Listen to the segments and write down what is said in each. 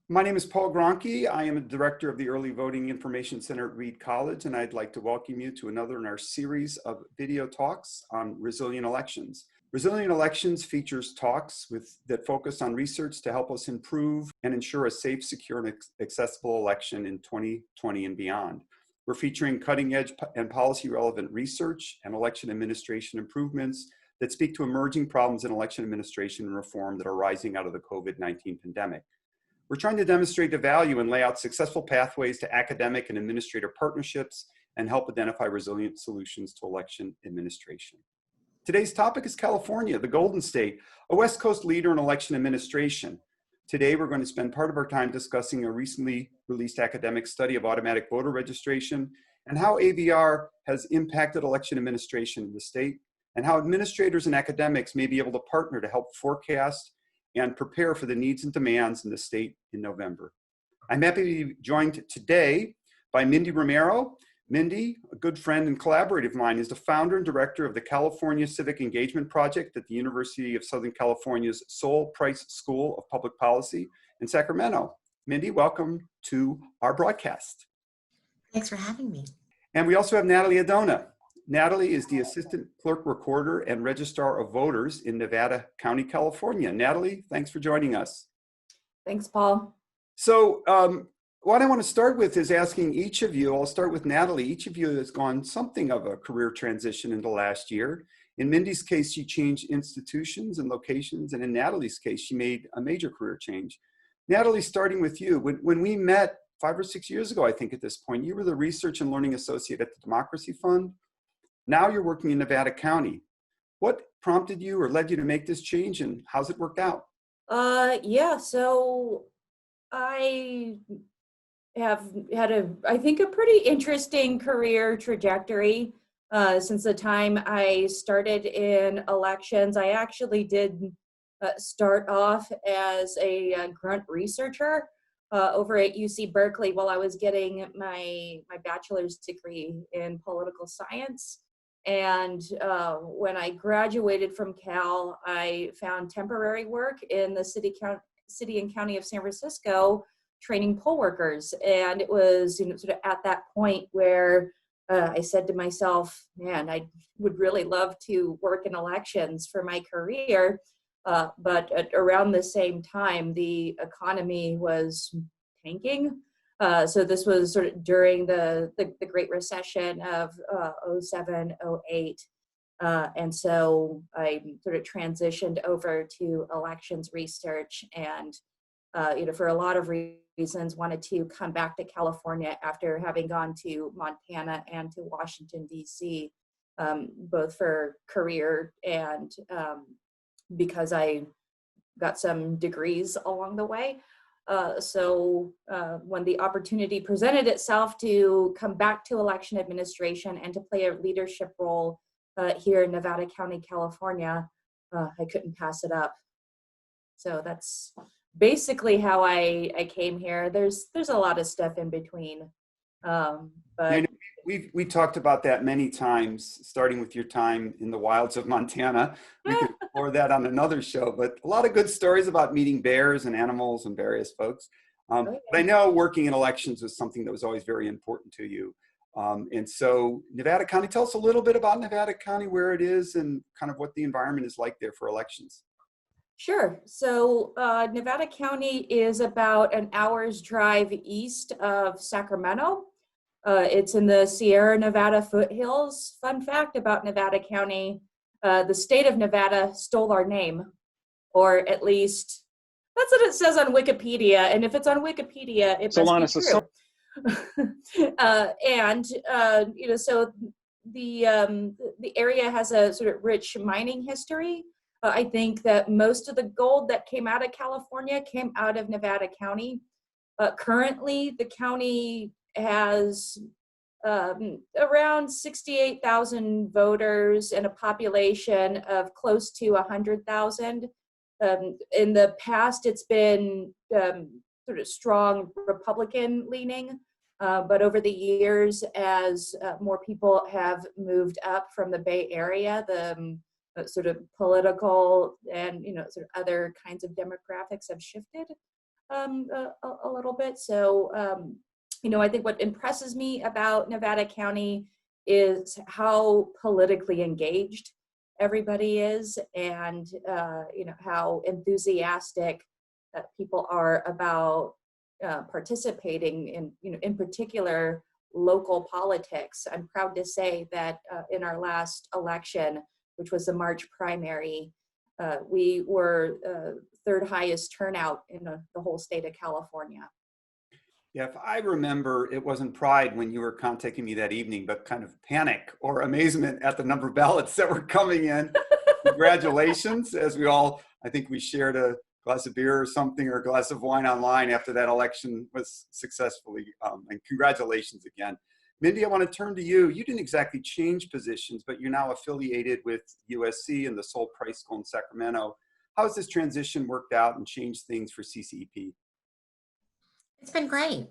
My name is Paul Gronke. I am a director of the Early Voting Information Center at Reed College, and I'd like to welcome you to another in our series of video talks on resilient elections. Resilient Elections features talks that focus on research to help us improve and ensure a safe, secure, and accessible election in 2020 and beyond. We're featuring cutting-edge and policy-relevant research and election administration improvements that speak to emerging problems in election administration and reform that are rising out of the COVID-19 pandemic. We're trying to demonstrate the value and lay out successful pathways to academic and administrator partnerships and help identify resilient solutions to election administration. Today's topic is California, the Golden State, a West Coast leader in election administration. Today, we're going to spend part of our time discussing a recently released academic study of automatic voter registration and how AVR has impacted election administration in the state, and how administrators and academics may be able to partner to help forecast and prepare for the needs and demands in the state in November. I'm happy to be joined today by Mindy Romero. Mindy, a good friend and collaborator of mine, is the founder and director of the California Civic Engagement Project at the University of Southern California's Sol Price School of Public Policy in Sacramento. Mindy, welcome to our broadcast. Thanks for having me. And we also have Natalie Adona. Natalie is the Assistant Clerk Recorder and Registrar of Voters in Nevada County, California. Natalie, thanks for joining us. Thanks, Paul. So what I want to start with is asking each of you, I'll start with Natalie, each of you has gone something of a career transition in the last year. In Mindy's case, she changed institutions and locations, and in Natalie's case, she made a major career change. Natalie, starting with you, when we met 5 or 6 years ago, I think at this point, you were the Research and Learning Associate at the Democracy Fund. Now you're working in Nevada County. What prompted you or led you to make this change, and how's it worked out? So I have had I think a pretty interesting career trajectory since the time I started in elections. I actually did start off as a grunt researcher over at UC Berkeley while I was getting my bachelor's degree in political science. And when I graduated from Cal, I found temporary work in the city and county of San Francisco, training poll workers. And it was, sort of at that point where I said to myself, man, I would really love to work in elections for my career. But around the same time, the economy was tanking. So this was sort of during the Great Recession of 07, 08. And so I sort of transitioned over to elections research and, for a lot of reasons, wanted to come back to California after having gone to Montana and to Washington, D.C., both for career and because I got some degrees along the way. So when the opportunity presented itself to come back to election administration and to play a leadership role here in Nevada County, California, I couldn't pass it up. So that's basically how I came here. There's a lot of stuff in between. But we talked about that many times, starting with your time in the wilds of Montana. We could explore that on another show, but a lot of good stories about meeting bears and animals and various folks. But I know working in elections was something that was always very important to you. And so Nevada County, tell us a little bit about Nevada County, where it is and kind of what the environment is like there for elections. Sure. So Nevada County is about an hour's drive east of Sacramento. It's in the Sierra Nevada foothills. Fun fact about Nevada County, the state of Nevada stole our name, or at least that's what it says on Wikipedia. And if it's on Wikipedia, it must be true. So the area has a sort of rich mining history. I think that most of the gold that came out of California came out of Nevada County. Currently, the county has around 68,000 voters and a population of close to 100,000. In the past, it's been sort of strong Republican leaning, but over the years, as more people have moved up from the Bay Area, the sort of political and sort of other kinds of demographics have shifted. a little bit. So, you know, I think what impresses me about Nevada County is how politically engaged everybody is, and you know, how enthusiastic people are about participating in, you know, in particular local politics. I'm proud to say that in our last election, which was the March primary, we were third highest turnout in the whole state of California. Yeah, if I remember, it wasn't pride when you were contacting me that evening, but kind of panic or amazement at the number of ballots that were coming in. Congratulations, as we all, I think we shared a glass of beer or something, or a glass of wine online after that election was successfully, and congratulations again. Mindy, I want to turn to you. You didn't exactly change positions, but you're now affiliated with USC and the Sol Price School in Sacramento. How has this transition worked out and changed things for CCEP? It's been great.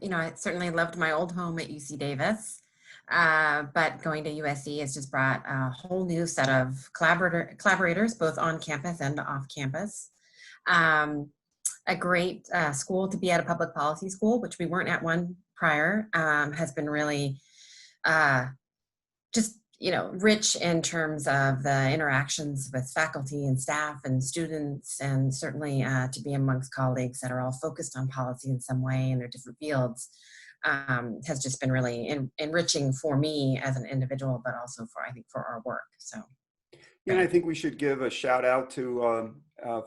You know, I certainly loved my old home at UC Davis, but going to USC has just brought a whole new set of collaborators, both on campus and off campus. A great school to be at, a public policy school, which we weren't at one prior, has been really just, you know, rich in terms of the interactions with faculty and staff and students, and certainly to be amongst colleagues that are all focused on policy in some way in their different fields has just been really enriching for me as an individual, but also for, I think, for our work. So. And I think we should give a shout out to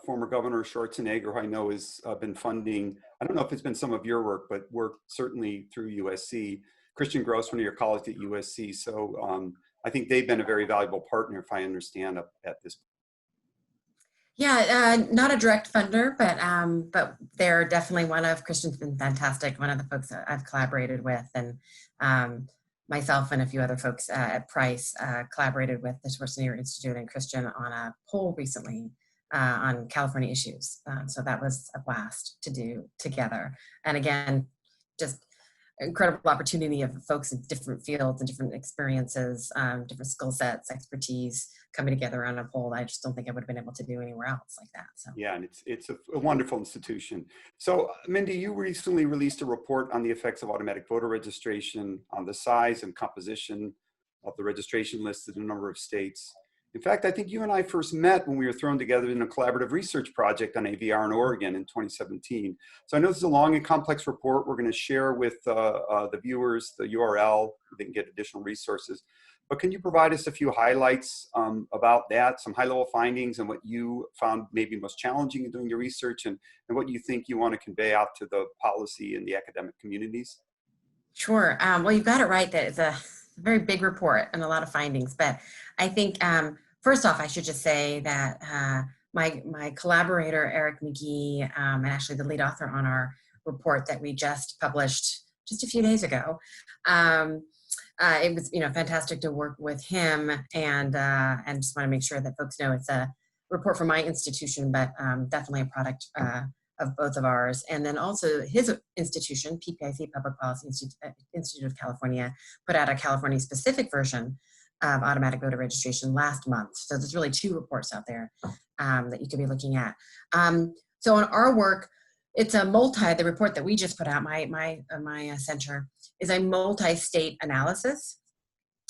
former Governor Schwarzenegger, who I know has been funding, I don't know if it's been some of your work, but work certainly through USC. Christian Gross, one of your colleagues at USC. So I think they've been a very valuable partner, if I understand, at this point. Yeah, not a direct funder, but they're definitely one of, Christian's been fantastic, one of the folks that I've collaborated with, and myself and a few other folks at Price collaborated with the Schwarzenegger Institute and Christian on a poll recently on California issues. So that was a blast to do together. And again, just incredible opportunity of folks in different fields and different experiences, different skill sets, expertise coming together on a poll. I just don't think I would have been able to do anywhere else like that. So yeah, and it's a wonderful institution. So Mindy, you recently released a report on the effects of automatic voter registration on the size and composition of the registration list in a number of states. In fact, I think you and I first met when we were thrown together in a collaborative research project on AVR in Oregon in 2017. So I know this is a long and complex report. We're going to share with the viewers the URL. They can get additional resources. But can you provide us a few highlights about that, some high-level findings, and what you found maybe most challenging in doing your research, and what you think you want to convey out to the policy and the academic communities? Sure. Well, you've got it right that it's a very big report and a lot of findings. But I think, first off, I should just say that my collaborator, Eric McGee, and actually the lead author on our report that we just published just a few days ago, it was, you know, fantastic to work with him, and just want to make sure that folks know it's a report from my institution, but definitely a product of both of ours. And then also his institution, PPIC, Public Policy Institute of California, put out a California specific version of automatic voter registration last month. So there's really two reports out there that you could be looking at. So on our work, it's a the report that we just put out, my center, is a multi-state analysis,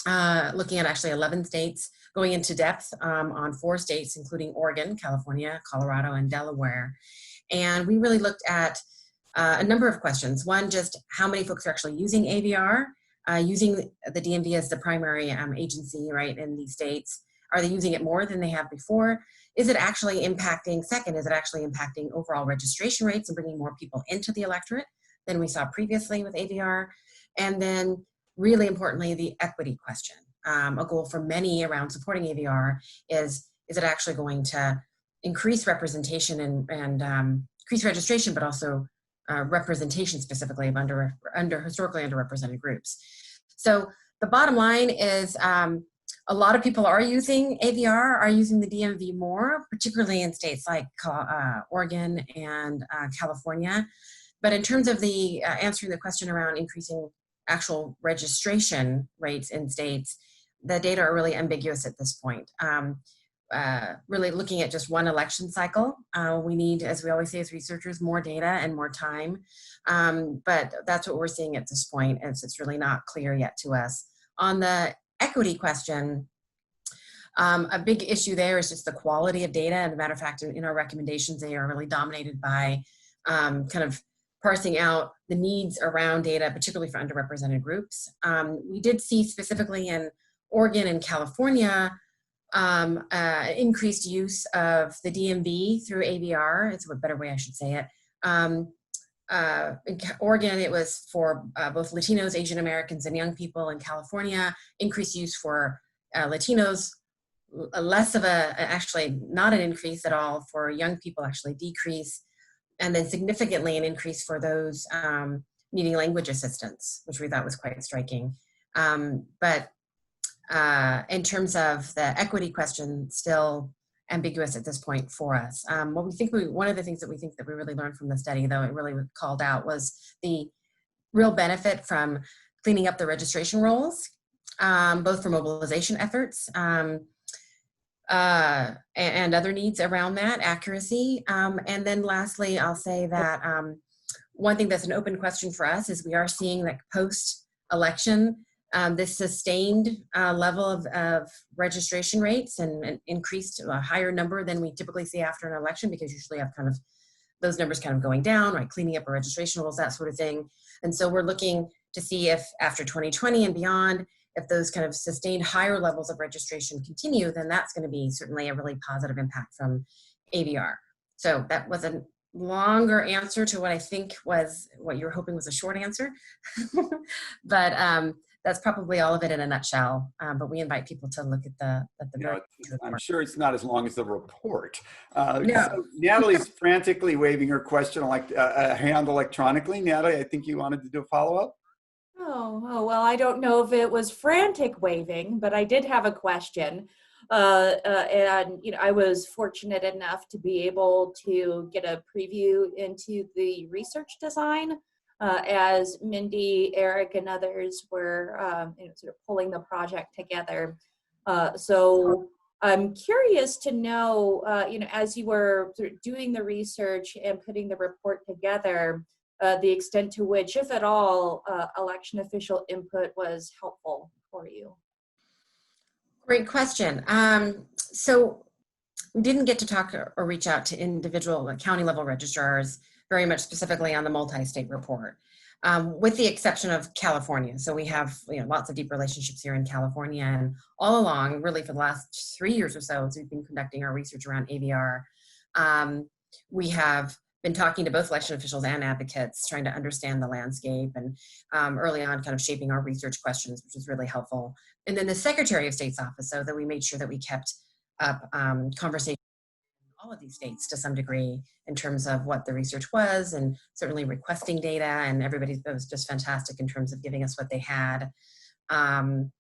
looking at actually 11 states, going into depth on 4 states, including Oregon, California, Colorado, and Delaware. And we really looked at a number of questions. One, just how many folks are actually using AVR, using the DMV as the primary agency, right, in these states. Are they using it more than they have before? Is it actually impacting, second, is it actually impacting overall registration rates and bringing more people into the electorate than we saw previously with AVR? And then really importantly, the equity question. A goal for many around supporting AVR is it actually going to increase representation and increase registration, but also representation specifically of historically underrepresented groups. So the bottom line is a lot of people are using AVR, are using the DMV more, particularly in states like Oregon and California. But in terms of the answering the question around increasing actual registration rates in states, the data are really ambiguous at this point. really looking at just one election cycle. We need, as we always say as researchers, more data and more time. But that's what we're seeing at this point, as it's really not clear yet to us. On the equity question, a big issue there is just the quality of data. And as a matter of fact, in our recommendations, they are really dominated by kind of parsing out the needs around data, particularly for underrepresented groups. We did see specifically in Oregon and California, increased use of the DMV through AVR. It's a better way I should say it. In Oregon, it was for both Latinos, Asian Americans, and young people. In California, increased use for Latinos, less of actually not an increase at all for young people, actually decrease, and then significantly an increase for those needing language assistance, which we thought was quite striking. But in terms of the equity question, still ambiguous at this point for us. What we think one of the things that we think that we really learned from the study, though it really called out, was the real benefit from cleaning up the registration rolls, both for mobilization efforts and other needs around that, accuracy. And then lastly, I'll say that one thing that's an open question for us is we are seeing that post-election, this sustained level of registration rates and increased a higher number than we typically see after an election, because usually have kind of those numbers kind of going down, right? Cleaning up our registration rules, that sort of thing. And so we're looking to see if after 2020 and beyond, if those kind of sustained higher levels of registration continue, then that's going to be certainly a really positive impact from AVR. So that was a longer answer to what I think was what you were hoping was a short answer. But that's probably all of it in a nutshell. But we invite people to look at the I'm sure it's not as long as the report. No. So Natalie's frantically waving her question like a hand electronically. Natalie, I think you wanted to do a follow-up? Oh, well, I don't know if it was frantic waving, but I did have a question. And I was fortunate enough to be able to get a preview into the research design as Mindy, Eric, and others were sort of pulling the project together. So I'm curious to know, as you were sort of doing the research and putting the report together, the extent to which, if at all, election official input was helpful for you. Great question. So we didn't get to talk or reach out to individual county level registrars very much specifically on the multi-state report, with the exception of California. So we have lots of deep relationships here in California, and all along, really for the last 3 years or so, as we've been conducting our research around AVR, we have been talking to both election officials and advocates, trying to understand the landscape, and early on kind of shaping our research questions, which was really helpful. And then the Secretary of State's office, so that we made sure that we kept up conversation in all of these states to some degree in terms of what the research was, and certainly requesting data, and everybody was just fantastic in terms of giving us what they had and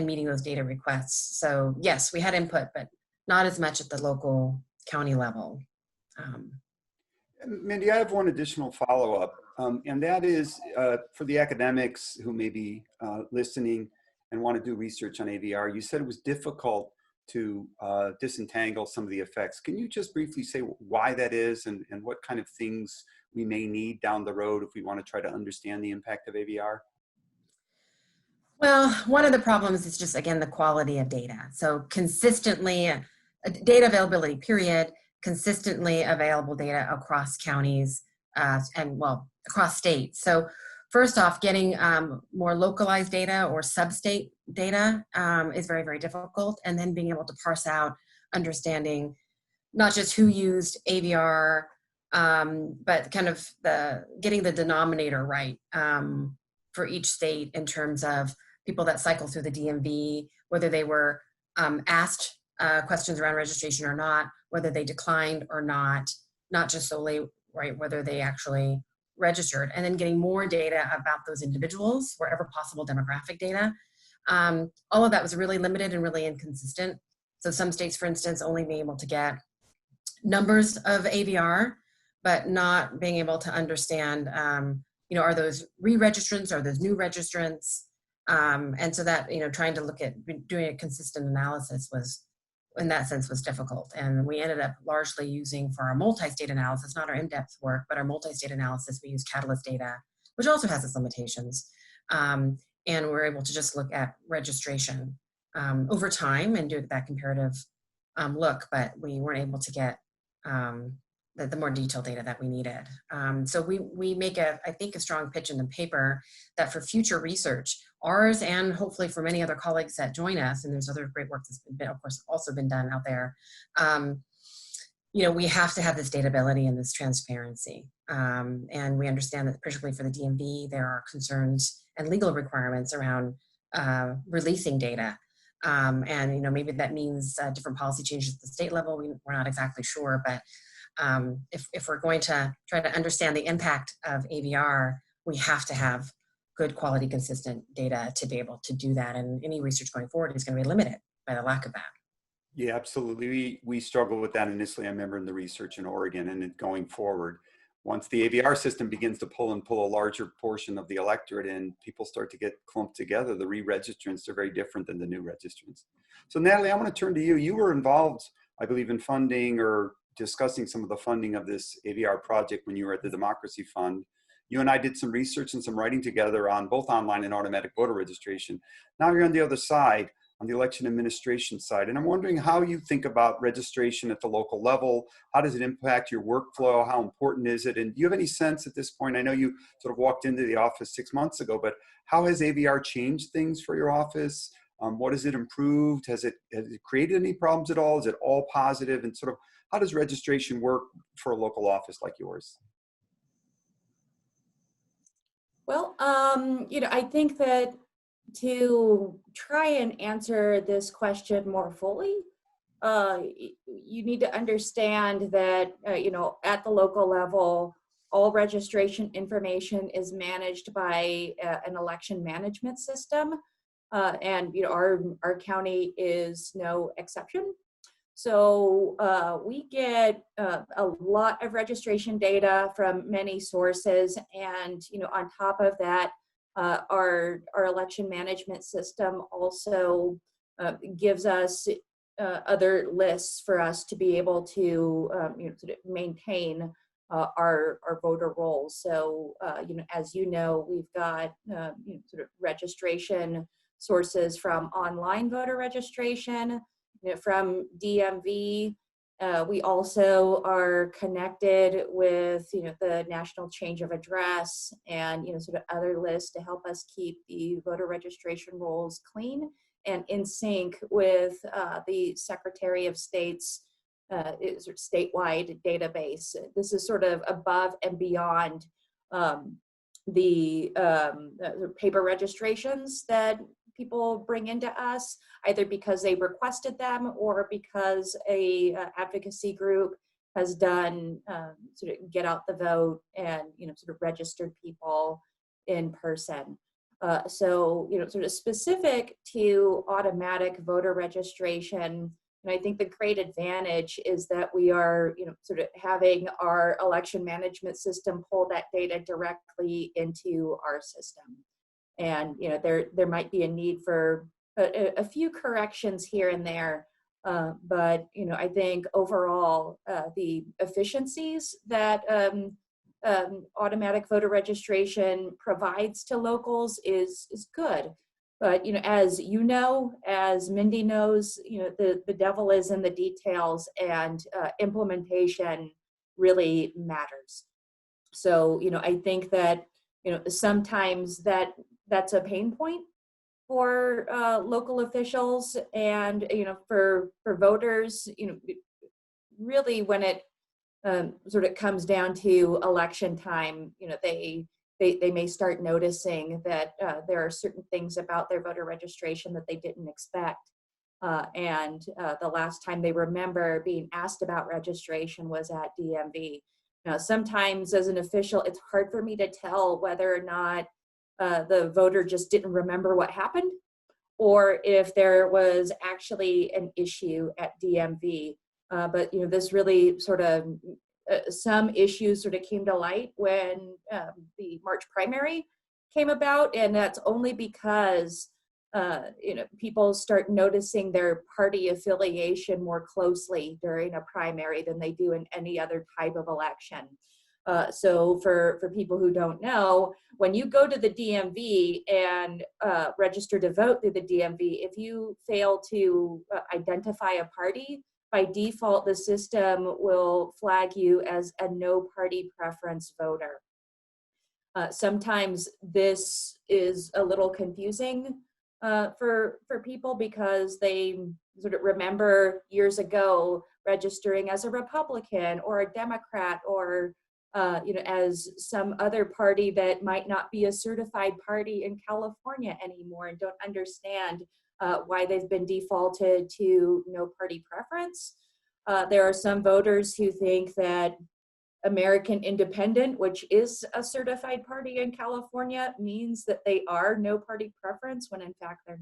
meeting those data requests. So yes, we had input, but not as much at the local county level. Mindy, I have one additional follow-up, and that is for the academics who may be listening and want to do research on AVR. You said it was difficult to disentangle some of the effects. Can you just briefly say why that is, and what kind of things we may need down the road if we want to try to understand the impact of AVR? Well, one of the problems is just, again, the quality of data. So consistently, data availability, period, consistently available data across counties and, well, across states. So first off, getting more localized data or sub-state data is very, very difficult. And then being able to parse out, understanding not just who used AVR, but kind of getting the denominator right for each state in terms of people that cycle through the DMV, whether they were asked questions around registration or not, whether they declined or not just solely, right, whether they actually registered, and then getting more data about those individuals, wherever possible, demographic data. All of that was really limited and really inconsistent. So some states, for instance, only being able to get numbers of AVR, but not being able to understand, are those re-registrants, are those new registrants? And so that, trying to look at doing a consistent analysis was in that sense was difficult. And we ended up largely using for our multi-state analysis, not our in-depth work, but our multi-state analysis, we use Catalyst data, which also has its limitations. And we're able to just look at registration over time and do that comparative look, but we weren't able to get the more detailed data that we needed. So we make I think a strong pitch in the paper that for future research, ours and hopefully for many other colleagues that join us, and there's other great work that's been, of course, also been done out there, you know, we have to have this datability and this transparency. And we understand that particularly for the DMV, there are concerns and legal requirements around releasing data. And, you know, maybe that means different policy changes at the state level. We're not exactly sure, but if we're going to try to understand the impact of AVR, we have to have good quality, consistent data to be able to do that. And any research going forward is going to be limited by the lack of that. Yeah, absolutely. We struggled with that initially. I remember in the research in Oregon, and it going forward, once the AVR system begins to pull a larger portion of the electorate in, people start to get clumped together. The re-registrants are very different than the new registrants. So Natalie, I want to turn to you. You were involved, I believe, in funding or discussing some of the funding of this AVR project when you were at the Democracy Fund. You and I did some research and some writing together on both online and automatic voter registration. Now you're on the other side, on the election administration side. And I'm wondering how you think about registration at the local level. How does it impact your workflow? How important is it? And do you have any sense at this point? I know you sort of walked into the office 6 months ago, but how has AVR changed things for your office? What has it improved? Has it created any problems at all? Is it all positive? And sort of how does registration work for a local office like yours? Well, you know, I think that to try and answer this question more fully, you need to understand that, you know, at the local level, all registration information is managed by an election management system. And, you know, our county is no exception. So we get a lot of registration data from many sources, and, you know, on top of that, our election management system also gives us other lists for us to be able to you know, sort of maintain our voter rolls. So you know, as you know, we've got you know, sort of registration sources from online voter registration, you know, from DMV. We also are connected with, you know, the National Change of Address and, you know, sort of other lists to help us keep the voter registration rolls clean and in sync with the Secretary of State's sort of statewide database. This is sort of above and beyond the paper registrations that people bring into us, either because they requested them or because a advocacy group has done sort of get out the vote and, you know, sort of registered people in person. So, you know, sort of specific to automatic voter registration, and I think the great advantage is that we are, you know, sort of having our election management system pull that data directly into our system. And, you know, there might be a need for a few corrections here and there, but, you know, I think overall the efficiencies that automatic voter registration provides to locals is good. But, you know, as Mindy knows, you know, the devil is in the details, and implementation really matters. So, you know, I think that, you know, sometimes that's a pain point for local officials, and, you know, for voters, you know, really when it sort of comes down to election time, you know, they may start noticing that there are certain things about their voter registration that they didn't expect. And the last time they remember being asked about registration was at DMV. Now, sometimes as an official, it's hard for me to tell whether or not the voter just didn't remember what happened, or if there was actually an issue at DMV. But, you know, this really sort of, some issues sort of came to light when the March primary came about, and that's only because people start noticing their party affiliation more closely during a primary than they do in any other type of election. So for people who don't know, when you go to the DMV and register to vote through the DMV, if you fail to identify a party, by default, the system will flag you as a no party preference voter. Sometimes this is a little confusing for people because they sort of remember years ago registering as a Republican or a Democrat or as some other party that might not be a certified party in California anymore, and don't understand why they've been defaulted to no party preference. There are some voters who think that American Independent, which is a certified party in California, means that they are no party preference when in fact they're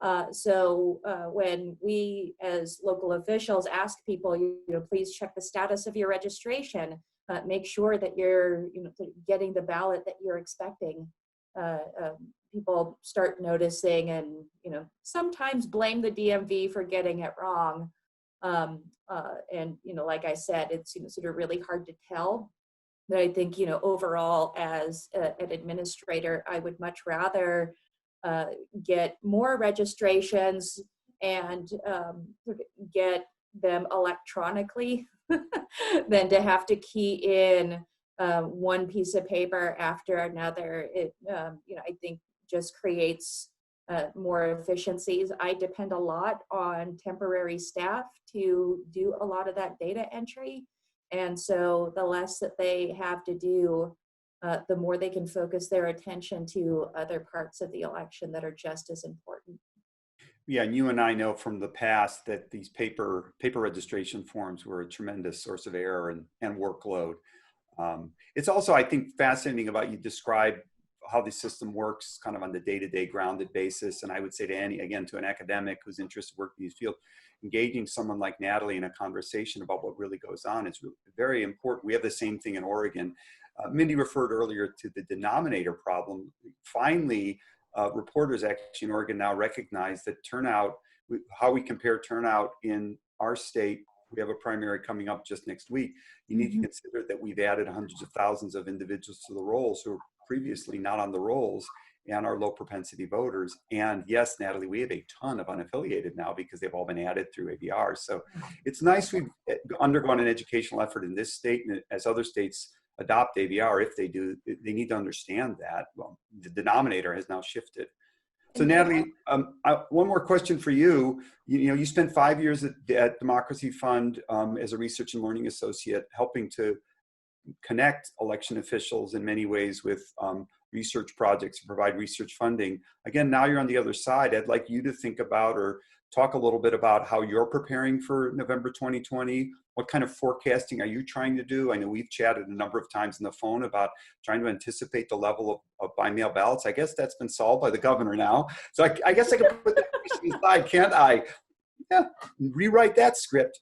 not. So when we as local officials ask people, please check the status of your registration, make sure that you're getting the ballot that you're expecting. People start noticing and sometimes blame the DMV for getting it wrong. And like I said, it's sort of really hard to tell. But I think overall, as an administrator, I would much rather get more registrations and get them electronically than to have to key in one piece of paper after another. It I think just creates more efficiencies. I depend a lot on temporary staff to do a lot of that data entry. And so the less that they have to do, the more they can focus their attention to other parts of the election that are just as important. Yeah, and you and I know from the past that these paper registration forms were a tremendous source of error and workload. It's also, I think, fascinating about you describe how the system works kind of on the day-to-day grounded basis. And I would say to to an academic who's interested in working in these fields, engaging someone like Natalie in a conversation about what really goes on is very important. We have the same thing in Oregon. Mindy referred earlier to the denominator problem. Finally, reporters actually in Oregon now recognize that turnout, how we compare turnout in our state. We have a primary coming up just next week. You need to consider that we've added hundreds of thousands of individuals to the rolls who are previously not on the rolls and are low propensity voters. And yes, Natalie, we have a ton of unaffiliated now because they've all been added through AVR. So it's nice we've undergone an educational effort in this state, and as other states adopt AVR, if they do, they need to understand that the denominator has now shifted. So Natalie, one more question for you. You spent 5 years at Democracy Fund as a research and learning associate, helping to connect election officials in many ways with research projects and provide research funding. Again, now you're on the other side. I'd like you to think about or talk a little bit about how you're preparing for November 2020. What kind of forecasting are you trying to do? I know we've chatted a number of times on the phone about trying to anticipate the level of by-mail ballots. I guess that's been solved by the governor now. So I guess I can put that aside, can't I? Yeah, rewrite that script.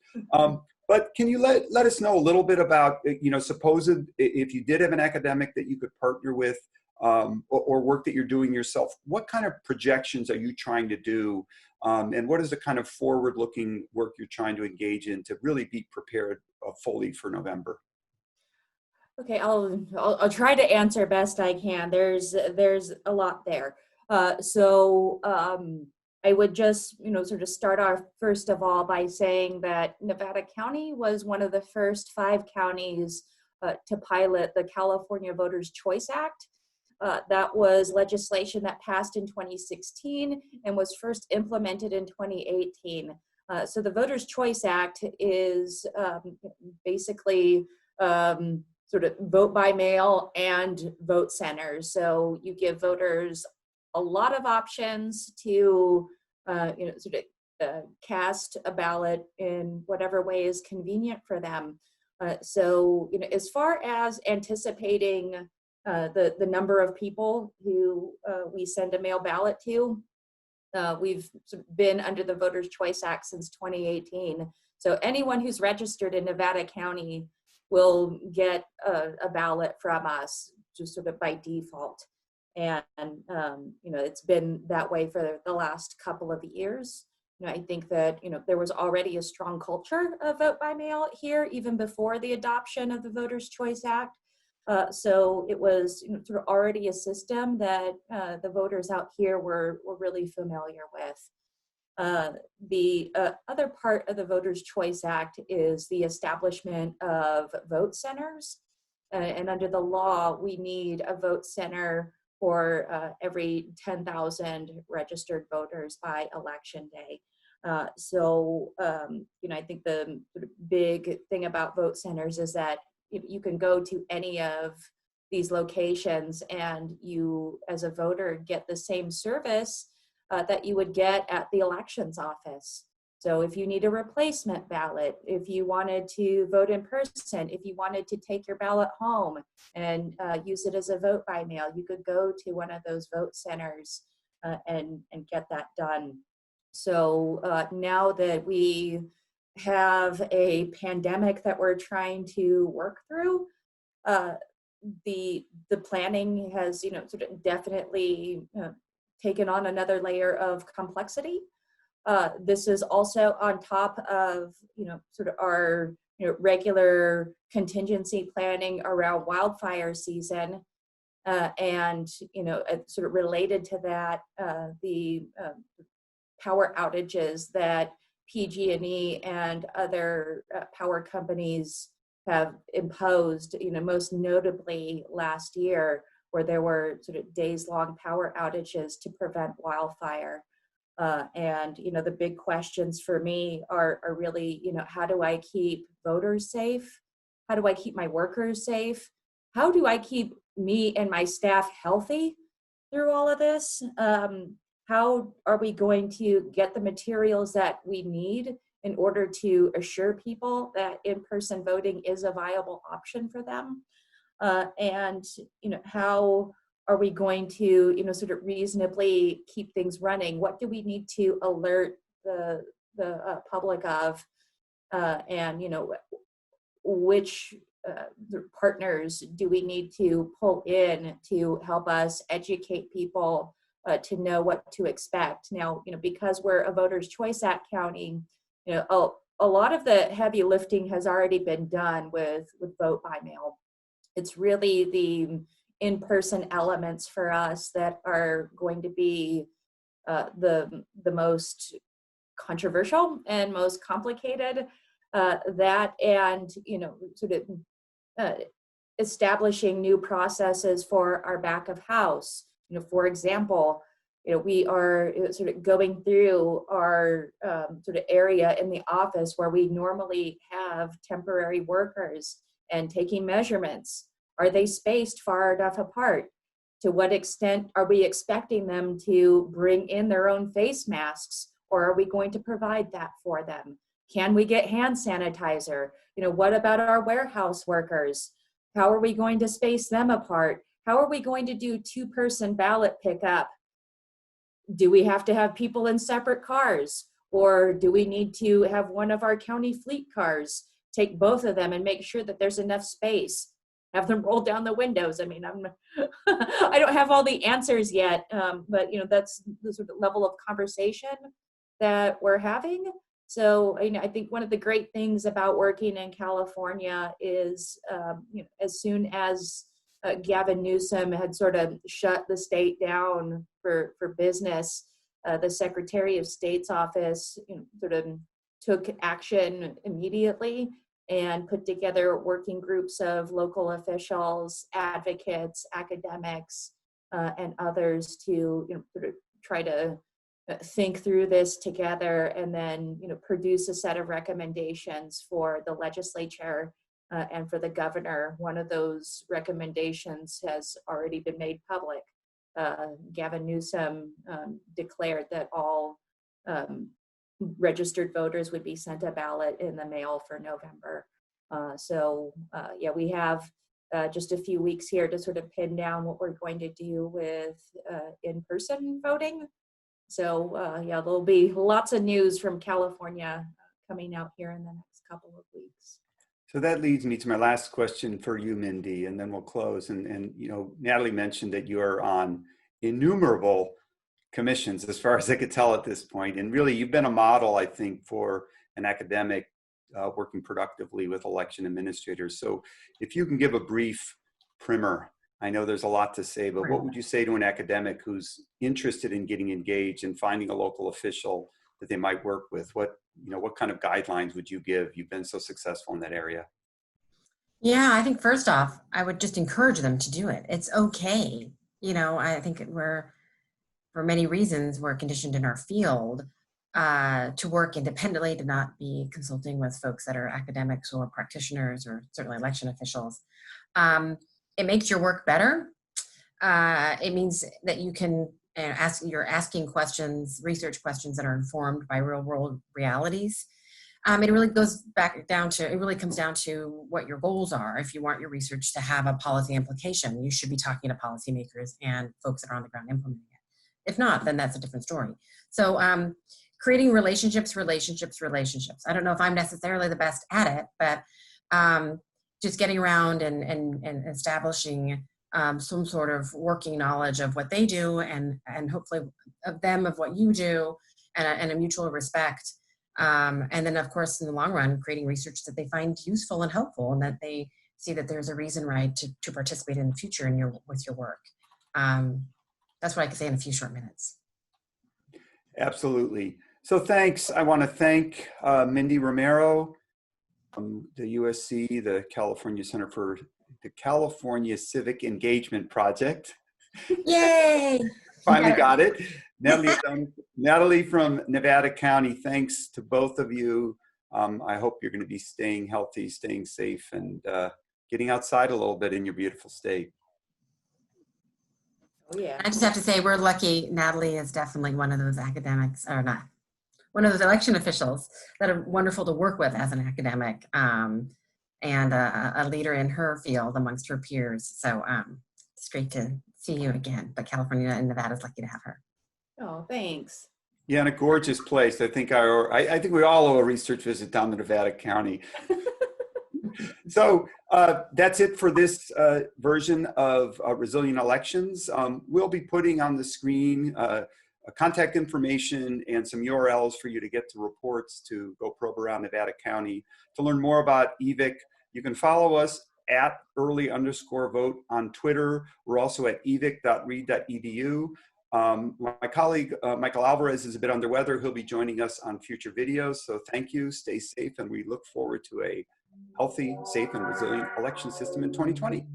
But can you let us know a little bit about, suppose if you did have an academic that you could partner with or work that you're doing yourself, what kind of projections are you trying to do? And what is the kind of forward-looking work you're trying to engage in to really be prepared fully for November? Okay, I'll try to answer best I can. There's a lot there. I would just, sort of start off first of all by saying that Nevada County was one of the first 5 counties to pilot the California Voters' Choice Act. That was legislation that passed in 2016 and was first implemented in 2018. So the Voters' Choice Act is basically sort of vote by mail and vote centers. So you give voters a lot of options to cast a ballot in whatever way is convenient for them. So as far as anticipating the number of people who we send a mail ballot to, we've been under the Voters' Choice Act since 2018. So anyone who's registered in Nevada County will get a ballot from us just sort of by default. And, it's been that way for the last couple of years. I think that, there was already a strong culture of vote by mail here, even before the adoption of the Voters' Choice Act. So it was sort of already a system that the voters out here were really familiar with. The other part of the Voters' Choice Act is the establishment of vote centers. And under the law, we need a vote center for every 10,000 registered voters by election day. I think the big thing about vote centers is that you can go to any of these locations and you, as a voter, get the same service that you would get at the elections office. So if you need a replacement ballot, if you wanted to vote in person, if you wanted to take your ballot home and use it as a vote by mail, you could go to one of those vote centers and get that done. So now that we have a pandemic that we're trying to work through, the planning has, sort of definitely taken on another layer of complexity. This is also on top of, sort of our regular contingency planning around wildfire season. And, sort of related to that, the power outages that PG&E and other power companies have imposed, most notably last year, where there were sort of days-long power outages to prevent wildfire. And the big questions for me are really, how do I keep voters safe? How do I keep my workers safe? How do I keep me and my staff healthy through all of this? How are we going to get the materials that we need in order to assure people that in-person voting is a viable option for them? And how are we going to sort of reasonably keep things running? What do we need to alert the public of? And which partners do we need to pull in to help us educate people to know what to expect? Now, because we're a Voters' Choice Act county, a lot of the heavy lifting has already been done with vote by mail. It's really the in-person elements for us that are going to be the most controversial and most complicated. That and sort of establishing new processes for our back of house. For example, we are sort of going through our sort of area in the office where we normally have temporary workers and taking measurements. Are they spaced far enough apart? To what extent are we expecting them to bring in their own face masks, or are we going to provide that for them? Can we get hand sanitizer? What about our warehouse workers? How are we going to space them apart? How are we going to do two-person ballot pickup? Do we have to have people in separate cars? Or do we need to have one of our county fleet cars, take both of them and make sure that there's enough space? Have them roll down the windows. I mean, I don't have all the answers yet, but that's the sort of level of conversation that we're having. So I think one of the great things about working in California is, as soon as Gavin Newsom had sort of shut the state down for business, the Secretary of State's office sort of took action immediately and put together working groups of local officials, advocates, academics, and others to sort of try to think through this together and then produce a set of recommendations for the legislature and for the governor. One of those recommendations has already been made public. Gavin Newsom declared that all registered voters would be sent a ballot in the mail for November. Yeah, we have just a few weeks here to sort of pin down what we're going to do with in-person voting. So yeah, there'll be lots of news from California coming out here in the next couple of weeks. So that leads me to my last question for you, Mindy, and then we'll close. And you know, Natalie mentioned that you are on innumerable commissions as far as I could tell at this point. And really, you've been a model, I think, for an academic working productively with election administrators. So if you can give a brief primer, I know there's a lot to say, but what would you say to an academic who's interested in getting engaged and finding a local official that they might work with? What kind of guidelines would you give? You've been so successful in that area. Yeah, I think first off, I would just encourage them to do it. It's okay. You know, I think for many reasons, we're conditioned in our field to work independently, to not be consulting with folks that are academics or practitioners or certainly election officials. It makes your work better. It means that you can you're asking questions, research questions that are informed by real world realities. It really comes down to what your goals are. If you want your research to have a policy implication, you should be talking to policymakers and folks that are on the ground implementing it. If not, then that's a different story. So creating relationships. I don't know if I'm necessarily the best at it, but just getting around and establishing some sort of working knowledge of what they do and hopefully of them, of what you do, and a mutual respect. And then, of course, in the long run, creating research that they find useful and helpful, and that they see that there's a reason, right, to participate in the future with your work. That's what I can say in a few short minutes. Absolutely. So thanks. I want to thank Mindy Romero from the USC, the California Center for the California Civic Engagement Project. Yay! Finally got it. Natalie from Nevada County, thanks to both of you. I hope you're going to be staying healthy, staying safe, and getting outside a little bit in your beautiful state. Oh, yeah. I just have to say we're lucky. Natalie is definitely one of those academics, or not, one of those election officials that are wonderful to work with as an academic, and a leader in her field amongst her peers. So it's great to see you again. But California and Nevada is lucky to have her. Oh, thanks. Yeah, and a gorgeous place. I think we all owe a research visit down to Nevada County. So that's it for this version of Resilient Elections. We'll be putting on the screen contact information and some URLs for you to get to reports to go probe around Nevada County. To learn more about EVIC, you can follow us at @early_vote on Twitter. We're also at evic.reed.edu. My colleague, Michael Alvarez, is a bit under weather. He'll be joining us on future videos. So thank you, stay safe, and we look forward to a healthy, safe, and resilient election system in 2020.